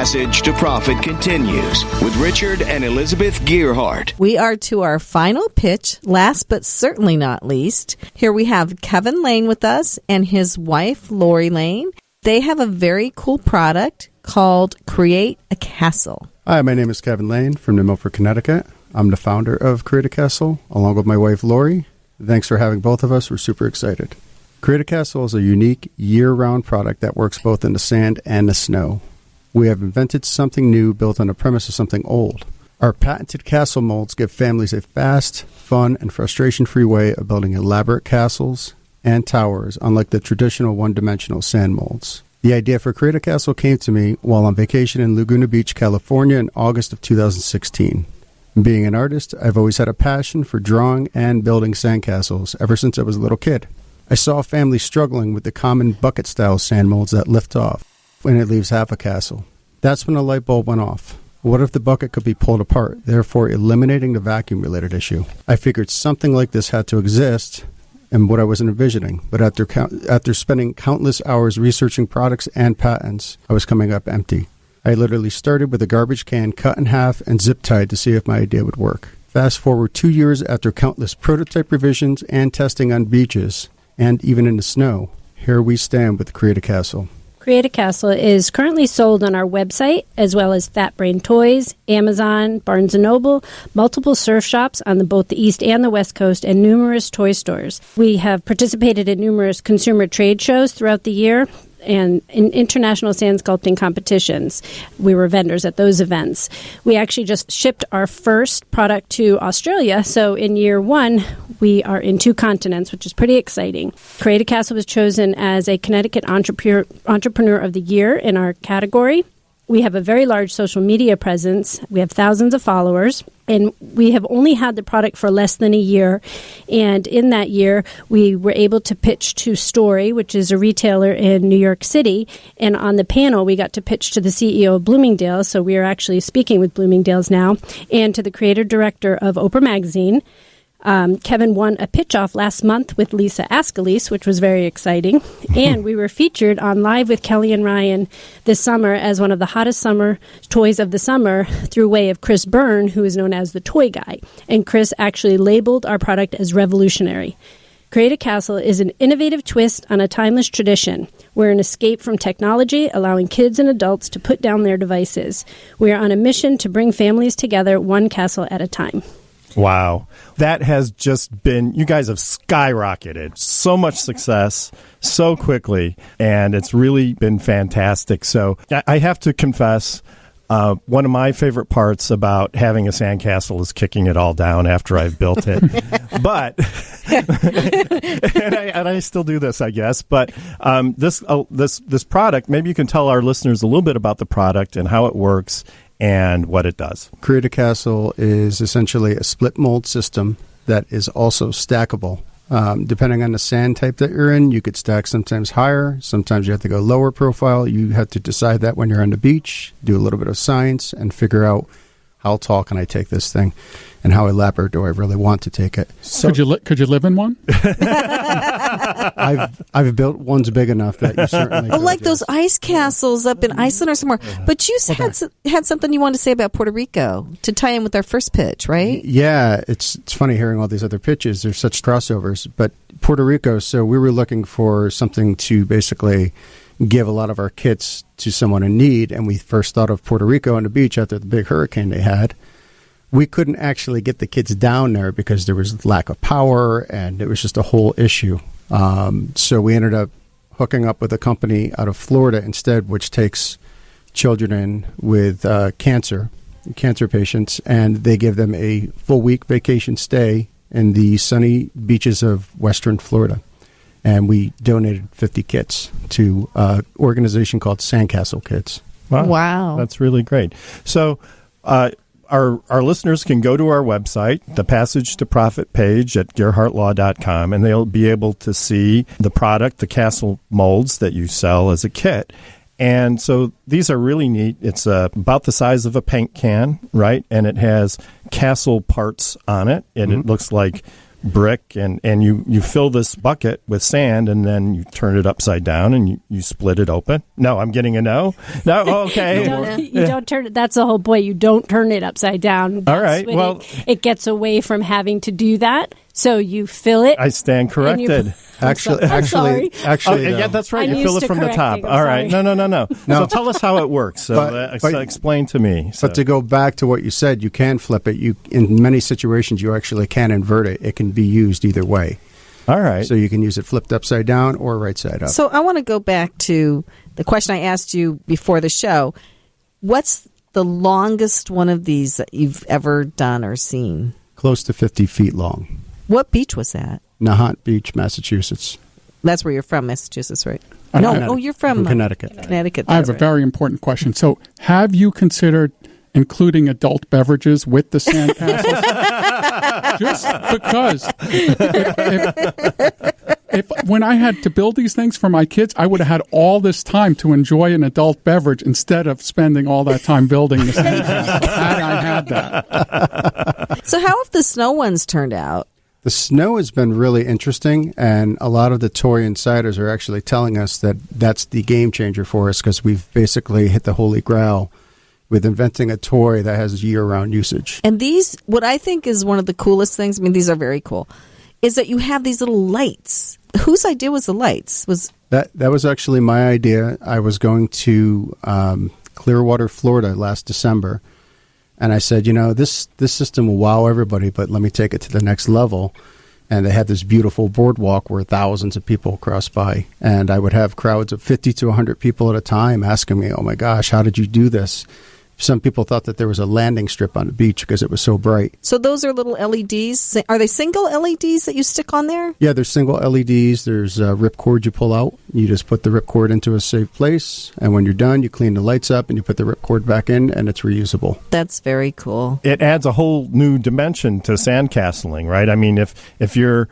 Passage to Profit continues with Richard and Elizabeth Gearhart. We are to our final pitch, last but certainly not least. Here we have Kevin Lane with us and his wife, Lori Lane. They have a very cool product called Create a Castle. Hi, my name is Kevin Lane from New Milford, Connecticut. I'm the founder of Create a Castle, along with my wife, Lori. Thanks for having both of us. We're super excited. Create a Castle is a unique year-round product that works both in the sand and the snow. We have invented something new built on the premise of something old. Our patented castle molds give families a fast, fun, and frustration-free way of building elaborate castles and towers, unlike the traditional one-dimensional sand molds. The idea for Create a Castle came to me while on vacation in Laguna Beach, California in August of 2016. Being an artist, I've always had a passion for drawing and building sandcastles ever since I was a little kid. I saw a family struggling with the common bucket-style sand molds that lift off when it leaves half a castle. That's when a light bulb went off. What if the bucket could be pulled apart, therefore eliminating the vacuum-related issue? I figured something like this had to exist and what I was envisioning, but after spending countless hours researching products and patents, I was coming up empty. I literally started with a garbage can cut in half and zip-tied to see if my idea would work. Fast forward 2 years after countless prototype revisions and testing on beaches, and even in the snow, here we stand with Create a Castle. Create a Castle is currently sold on our website, as well as Fat Brain Toys, Amazon, Barnes & Noble, multiple surf shops on both the East and the West Coast, and numerous toy stores. We have participated in numerous consumer trade shows throughout the year, and in international sand sculpting competitions. We were vendors at those events. We actually just shipped our first product to Australia, so in year one, we are in 2 continents, which is pretty exciting. Create a Castle was chosen as a Connecticut Entrepreneur of the Year in our category. We have a very large social media presence. We have thousands of followers, and we have only had the product for less than a year. And in that year, we were able to pitch to Story, which is a retailer in New York City. And on the panel, we got to pitch to the CEO of Bloomingdale's, so we are actually speaking with Bloomingdale's now, and to the creative director of Oprah Magazine. Kevin won a pitch-off last month with Lisa Ascalise, which was very exciting. And we were featured on Live with Kelly and Ryan this summer as one of the hottest summer toys of the summer through way of Chris Byrne, who is known as the Toy Guy. And Chris actually labeled our product as revolutionary. Create a Castle is an innovative twist on a timeless tradition. We're an escape from technology, allowing kids and adults to put down their devices. We are on a mission to bring families together one castle at a time. Wow. That has just been, you guys have skyrocketed. So much success so quickly, and it's really been fantastic. So I have to confess, one of my favorite parts about having a sandcastle is kicking it all down after I've built it. But, and I still do this, I guess. But this product, maybe you can tell our listeners a little bit about the product and how it works and what it does. Create a Castle is essentially a split mold system that is also stackable. Depending on the sand type that you're in, you could stack sometimes higher, sometimes you have to go lower profile. You have to decide that when you're on the beach, do a little bit of science, and figure out how tall can I take this thing and how elaborate do I really want to take it. So, could you live in one? I've built ones big enough that you certainly could, like those ice castles up in Iceland or somewhere. But you had something you wanted to say about Puerto Rico to tie in with our first pitch, right? Yeah, it's funny hearing all these other pitches. There's such crossovers. But Puerto Rico, so we were looking for something to basically give a lot of our kits to someone in need, and we first thought of Puerto Rico on the beach after the big hurricane they had. We couldn't actually get the kids down there because there was lack of power, and it was just a whole issue. So we ended up hooking up with a company out of Florida instead, which takes children in with cancer patients, and they give them a full week vacation stay in the sunny beaches of Western Florida. And we donated 50 kits to an organization called Sandcastle Kids. Wow. That's really great. So our listeners can go to our website, the Passage to Profit page at GearhartLaw.com, and they'll be able to see the product, the castle molds that you sell as a kit. And so these are really neat. It's about the size of a paint can, right? And it has castle parts on it, and it looks like brick, and you fill this bucket with sand, and then you turn it upside down and you split it open. No, I'm getting a no. No, okay. You don't turn it. That's the whole point. You don't turn it upside down. All right. Well, it gets away from having to do that. So you fill it. I stand corrected. Actually, yeah, that's right. You fill it from the top. All right. No. So tell us how it works. So explain to me. So. But to go back to what you said, you can flip it. You in many situations you actually can invert it. It can be used either way. All right. So you can use it flipped upside down or right side up. So I want to go back to the question I asked you before the show. What's the longest one of these that you've ever done or seen? Close to 50 feet long. What beach was that? Nahant Beach, Massachusetts. That's where you're from, Massachusetts, right? You're from Connecticut. Connecticut. I have a very important question. So, have you considered including adult beverages with the sandcastles? Just because if when I had to build these things for my kids, I would have had all this time to enjoy an adult beverage instead of spending all that time building the sandcastle. Had I had that. So how have the snow ones turned out? The snow has been really interesting, and a lot of the toy insiders are actually telling us that that's the game changer for us because we've basically hit the holy grail with inventing a toy that has year-round usage. And these, what I think is one of the coolest things, I mean, these are very cool, is that you have these little lights. Whose idea was the lights? That was actually my idea. I was going to Clearwater, Florida last December, and I said, this system will wow everybody, but let me take it to the next level. And they had this beautiful boardwalk where thousands of people cross by. And I would have crowds of 50 to 100 people at a time asking me, oh my gosh, how did you do this? Some people thought that there was a landing strip on the beach because it was so bright. So those are little LEDs. Are they single LEDs that you stick on there? Yeah, there's single LEDs. There's a ripcord you pull out. You just put the ripcord into a safe place. And when you're done, you clean the lights up and you put the ripcord back in, and it's reusable. That's very cool. It adds a whole new dimension to sandcastling, right? I mean, if you're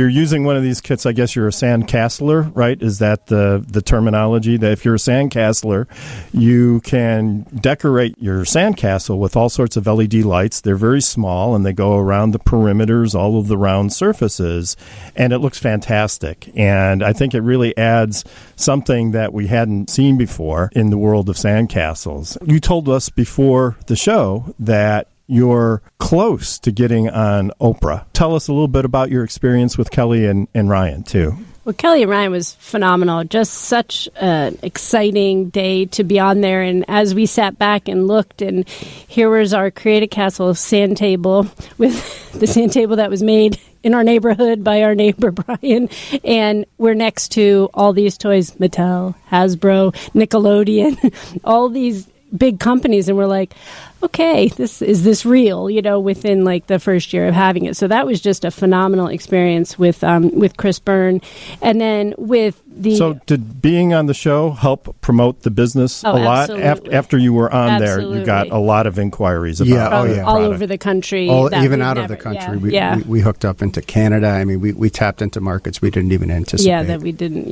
using one of these kits, I guess you're a sandcastler, right? Is that the terminology? That if you're a sandcastler, you can decorate your sandcastle with all sorts of LED lights. They're very small, and they go around the perimeters, all of the round surfaces, and it looks fantastic. And I think it really adds something that we hadn't seen before in the world of sandcastles. You told us before the show that you're close to getting on Oprah. Tell us a little bit about your experience with Kelly and Ryan, too. Well, Kelly and Ryan was phenomenal. Just such an exciting day to be on there. And as we sat back and looked, and here was our Create a Castle sand table with the sand table that was made in our neighborhood by our neighbor, Brian. And we're next to all these toys, Mattel, Hasbro, Nickelodeon, all these big companies. And we're like, okay, is this real, within like the first year of having it. So that was just a phenomenal experience with Chris Byrne. And then with So did being on the show help promote the business a lot? After you were on there, you got a lot of inquiries about all over the country. Even out of the country. We hooked up into Canada. I mean, we tapped into markets we didn't even anticipate. Yeah, that we didn't,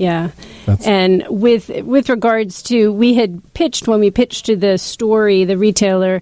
And with regards to, when we pitched to the story, the retailer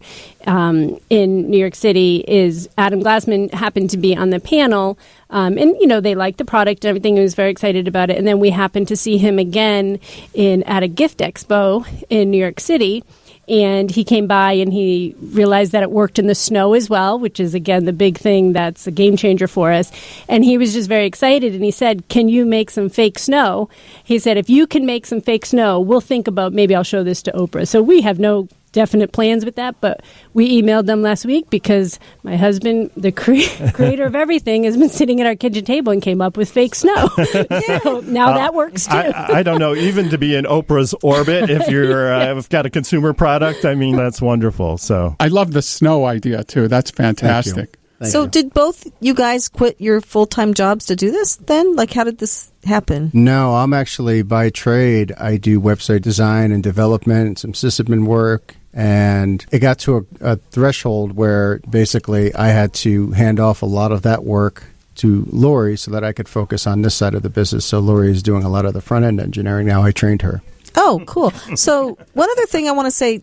in New York City, is Adam Glassman happened to be on the panel. And, they liked the product and everything. He was very excited about it. And then we happened to see him again at a gift expo in New York City. And he came by and he realized that it worked in the snow as well, which is, again, the big thing that's a game changer for us. And he was just very excited. And he said, can you make some fake snow? He said, if you can make some fake snow, we'll think about maybe I'll show this to Oprah. So we have no definite plans with that, but we emailed them last week because my husband, the creator of everything, has been sitting at our kitchen table and came up with fake snow. So now that works too. I don't know, even to be in Oprah's orbit, if you've got a consumer product, I mean, that's wonderful. So I love the snow idea too. That's fantastic. Thank you. Did both you guys quit your full-time jobs to do this then? Like, how did this happen? No, I'm actually, by trade, I do website design and development, some sysadmin work, and it got to a threshold where basically I had to hand off a lot of that work to Lori so that I could focus on this side of the business. So Lori is doing a lot of the front-end engineering now. I trained her. Oh, cool. So one other thing I want to say,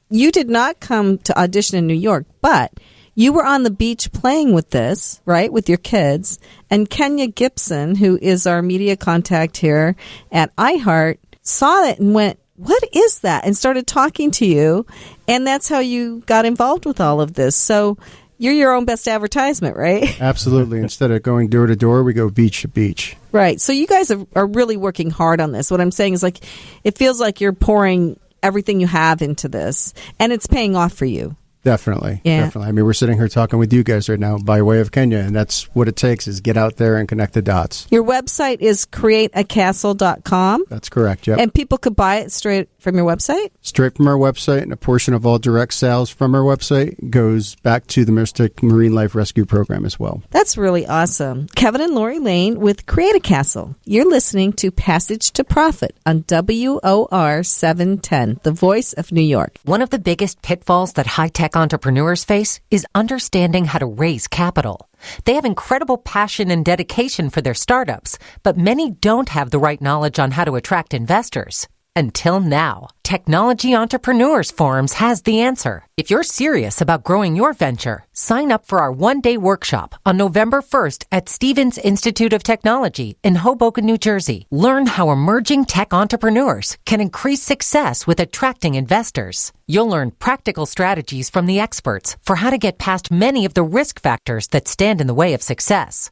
you did not come to audition in New York, but You were on the beach playing with this, right, with your kids. And Kenya Gibson, who is our media contact here at iHeart, saw it and went, what is that? And started talking to you. And that's how you got involved with all of this. So you're your own best advertisement, right? Absolutely. Instead of going door to door, we go beach to beach. Right. So you guys are really working hard on this. What I'm saying is, like, it feels like you're pouring everything you have into this, and it's paying off for you. Definitely. Yeah. Definitely. I mean, we're sitting here talking with you guys right now by way of Kenya, and that's what it takes, is get out there and connect the dots. Your website is createacastle.com. That's correct, yep. And people could buy it straight from your website? Straight from our website, and a portion of all direct sales from our website goes back to the Mystic Marine Life Rescue Program as well. That's really awesome. Kevin and Lori Lane with Create a Castle. You're listening to Passage to Profit on WOR 710, the voice of New York. One of the biggest pitfalls that high-tech entrepreneurs face is understanding how to raise capital. They have incredible passion and dedication for their startups, but many don't have the right knowledge on how to attract investors. Until now, Technology Entrepreneurs Forums has the answer. If you're serious about growing your venture, sign up for our one-day workshop on November 1st at Stevens Institute of Technology in Hoboken, New Jersey. Learn how emerging tech entrepreneurs can increase success with attracting investors. You'll learn practical strategies from the experts for how to get past many of the risk factors that stand in the way of success.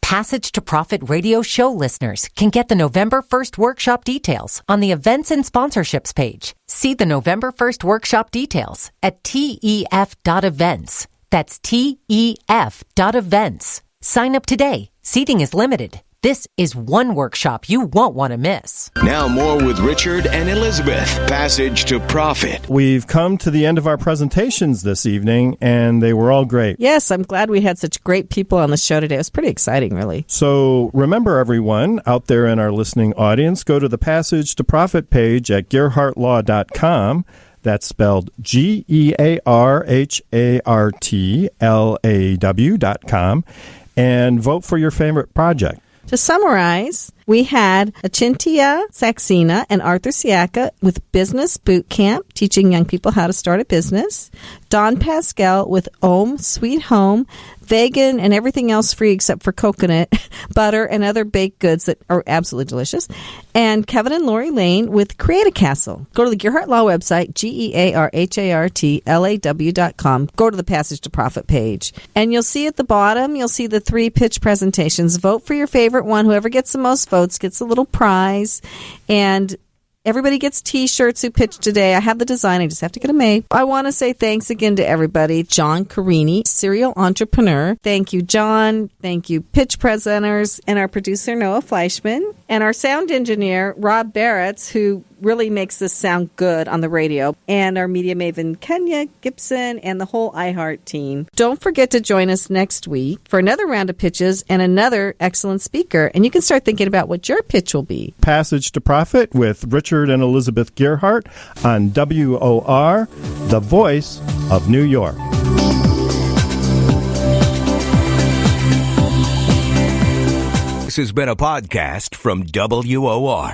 Passage to Profit radio show listeners can get the November 1st workshop details on the events and sponsorships page. See the November 1st workshop details at tef.events. That's tef.events. Sign up today. Seating is limited. This is one workshop you won't want to miss. Now more with Richard and Elizabeth. Passage to Profit. We've come to the end of our presentations this evening, and they were all great. Yes, I'm glad we had such great people on the show today. It was pretty exciting, really. So remember, everyone out there in our listening audience, go to the Passage to Profit page at GearhartLaw.com. That's spelled GearhartLaw.com, and vote for your favorite project. To summarize, we had Achintia Saxena and Arthur Siaka with Business Boot Camp, teaching young people how to start a business. Don Pascal with Om Sweet Home, vegan and everything else free except for coconut butter and other baked goods that are absolutely delicious. And Kevin and Lori Lane with Create a Castle. Go to the Gearhart Law website, GearhartLaw.com. Go to the Passage to Profit page. And you'll see at the bottom, you'll see the 3 pitch presentations. Vote for your favorite one. Whoever gets the most votes gets a little prize. And everybody gets T-shirts who pitched today. I have the design. I just have to get them made. I want to say thanks again to everybody. John Carini, serial entrepreneur. Thank you, John. Thank you, pitch presenters, and our producer, Noah Fleischman, and our sound engineer, Rob Barretts, who really makes this sound good on the radio, and our media maven, Kenya Gibson, and the whole iHeart team. Don't forget to join us next week for another round of pitches and another excellent speaker, and you can start thinking about what your pitch will be. Passage to Profit with Richard and Elizabeth Gearhart on WOR, the voice of New York. This has been a podcast from WOR.